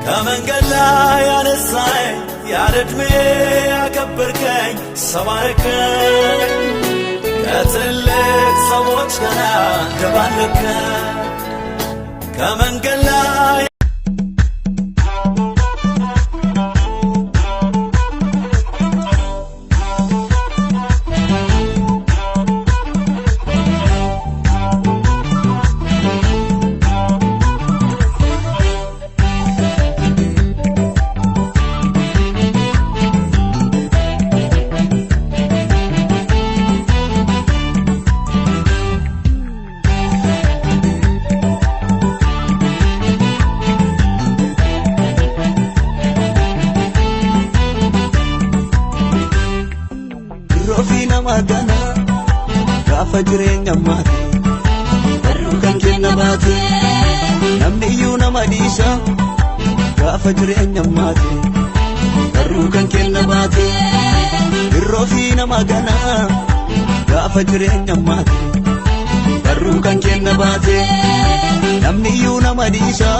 ከመንገድ ላይ ያነሳኝ ያለዕድሜ ያከበርከኝ ሰባርከኝ ከትልቅ ሰዎች ጋር ደባለከኝ ከመንገድ ላይ Rofina magana gafa jireenya maate barru kan kenna baate namni iyyuu nama dhiisa gafa jireenya maate barru kan kenna baate Rofina magana gafa jireenya maate barru kan kenna baate namni iyyuu nama dhiisa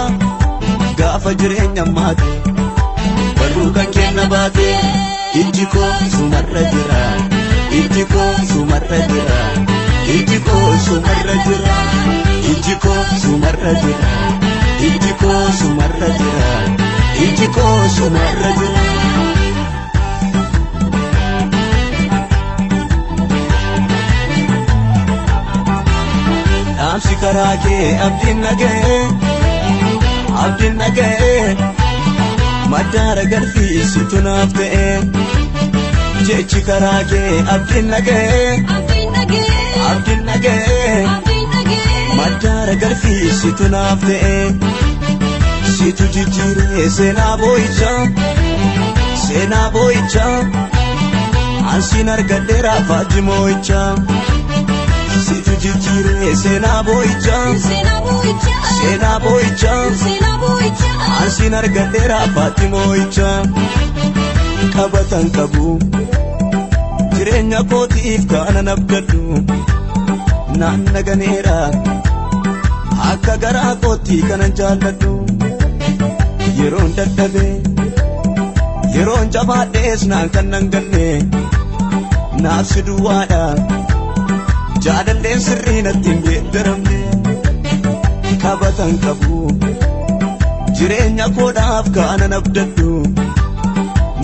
gafa jireenya maate barru kan kenna baate Ijiko sumarra jira Ijiko sumarra jira Ijiko sumarra jira Ijiko sumarra jira Ijiko sumarra jira Ijiko sumarra jira Amsi karake abdin nagae Madara garfi situnaaf ta'e Jechi karake abdin nagae Madara garfi situnaaf ta'e Situ jijjiire seenaa boo'icha Ansiin argadheera faajji moo'icha Situ jijjiire seenaa boo'icha Ansiin argadheera faajji moo'icha Qabatan qabu jireenya kootiif kanan abdadhu naan naganeera akka garaa kootii kanan jaalladhu yeroon dadhabe yeroon jabaadhees naan kan nan ganne naaf si duwwaadha jaalalleen sirrii natti hin geeddaramne qabatan qabu jireenya koodhaaf kanan abdadhu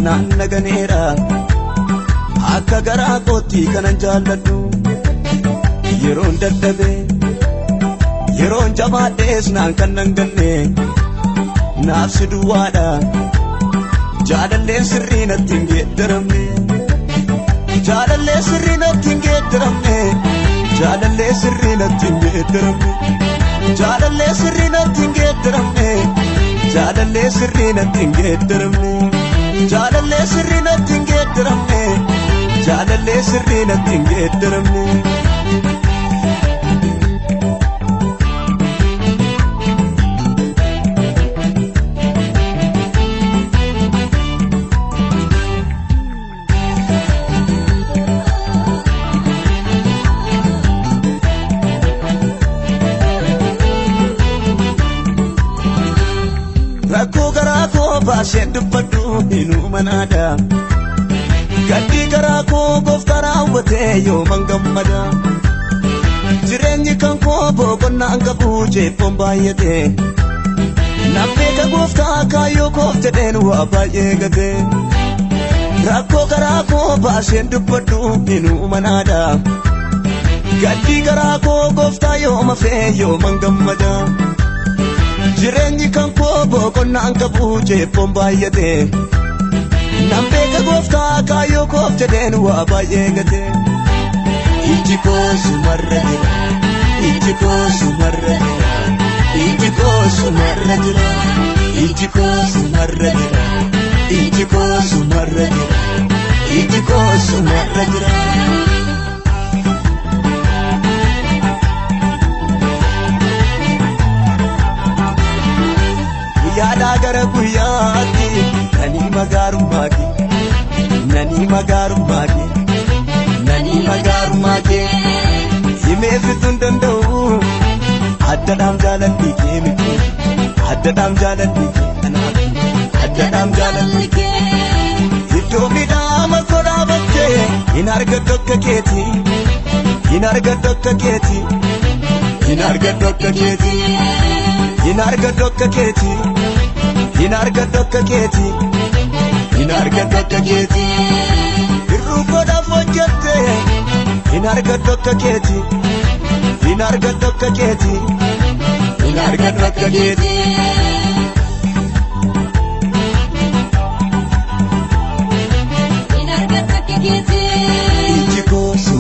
naan naganeera akka garaa kootii kanan jaalladhu yeroon dadhabe yeroon jabaadhees naan kan nan ganne naaf si duwwaadha jaalalleen sirrii natti hin geeddaramne jaalalleen sirrii natti hin geeddaramne jaalalleen sirrii natti hin geeddaramne jaalalleen sirrii natti hin geeddaramne jaalalleen sirrii natti hin geeddaramne jaalallee sirrii natti hin geeddaramne jaalallee sirrii natti hin geeddaramne Rakkoo garaa koo baasee dubbadhu hinuma naada Gaddi garaa koo gooftaa raawwatee yooman gammada Jireenyi kan koo boqonnaan qabu jeefoon baay'ate Naaf beeka gooftaa kaayyoo koof jedheen waa baay'ee gate Rakkoo garaa koo baasee dubbadhu hinuma naada Gaddi garaa koo gooftaa yooma fee yooman gammada Jireenyi kan koo boqonnaan qabu jeefoon baay'ate Naaf beeka gooftaa kaayyoo koof jedheen waa baay'ee gate Iji koo sumarra jira Iji koo sumarra jira Iji koo sumarra jira Iji koo sumarra jira Iji koo sumarra jira Iji koo sumarra jira Yaada gara guyyaatti nani magaarummaake nani magaarummaake himee fixuun danda'u addadhaam jaalalli kee miti addadhaam jaalalli kee anaaf argadhu akka keeti hin argadhu akka keeti hin argadhu akka keeti hin argadhu akka keeti hin argadhu akka keeti hin argadhu akka keeti irruu godhaaf hojjette hin argadhu akka keeti hin argadhu akka keeti hin argadhu akka keeti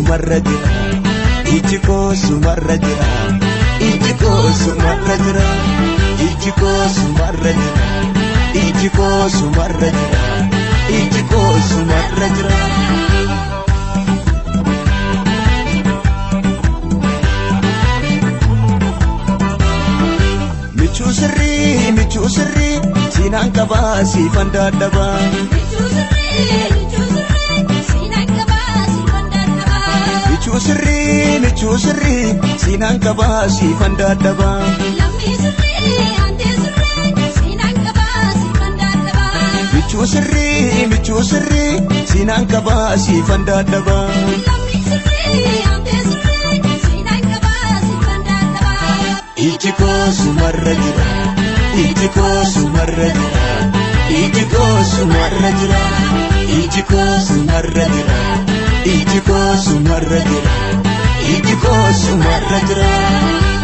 sumarra jira iji koo sumarra jira iji koo sumarra jira iji koo sumarra jira iji koo sumarra jira iji koo sumarra jira michuu sirrii siinaan qabaa siifan dadhabaa michuu sirrii siinaan qabaa siifan dadhabaa michuu sirrii siinaan qabaa siifan dadhabaa iji koo sumarra jira iji koo sumarra jira iji koo sumarra jira iji koo sumarra jira iji koo sumarra jira iji koo sumarra jira